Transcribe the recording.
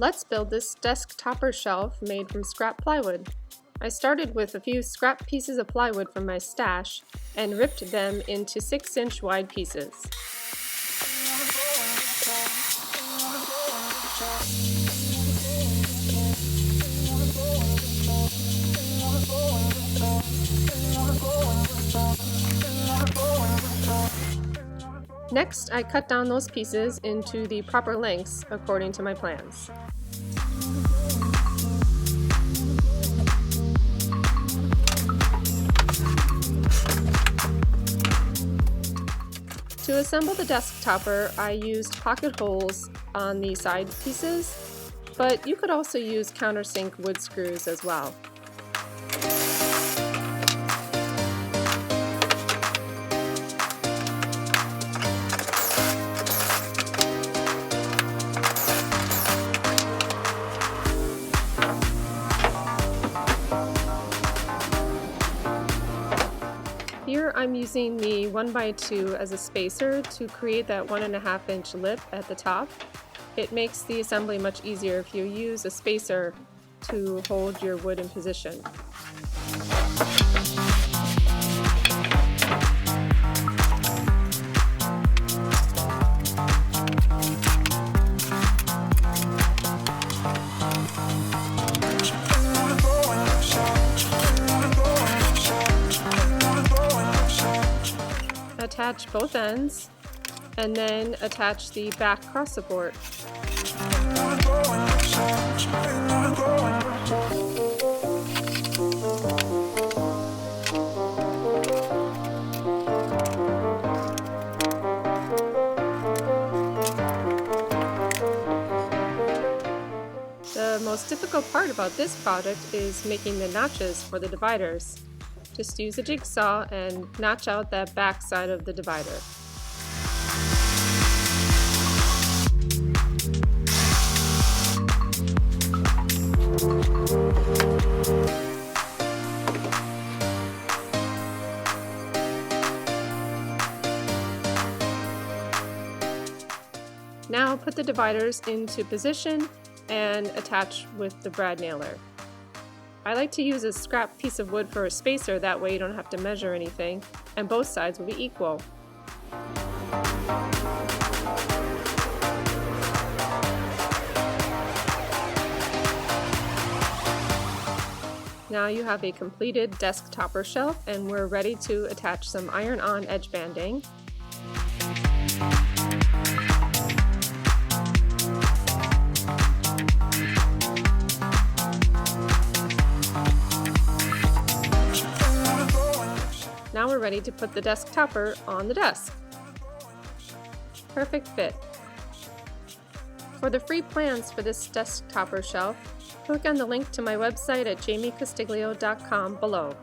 Let's build this desk topper shelf made from scrap plywood. I started with a few scrap pieces of plywood from my stash and ripped them into 6-inch wide pieces. Next, I cut down those pieces into the proper lengths according to my plans. To assemble the desk topper, I used pocket holes on the side pieces, but you could also use countersink wood screws as well. Here I'm using the 1x2 as a spacer to create that 1.5-inch lip at the top. It makes the assembly much easier if you use a spacer to hold your wood in position. Attach both ends, and then attach the back cross support. The most difficult part about this project is making the notches for the dividers. Just use a jigsaw and notch out that back side of the divider. Now put the dividers into position and attach with the brad nailer. I like to use a scrap piece of wood for a spacer, that way you don't have to measure anything, and both sides will be equal. Now you have a completed desk topper shelf, and we're ready to attach some iron-on edge banding. Now we're ready to put the desk topper on the desk. Perfect fit. For the free plans for this desk topper shelf, click on the link to my website at jamiecastiglio.com below.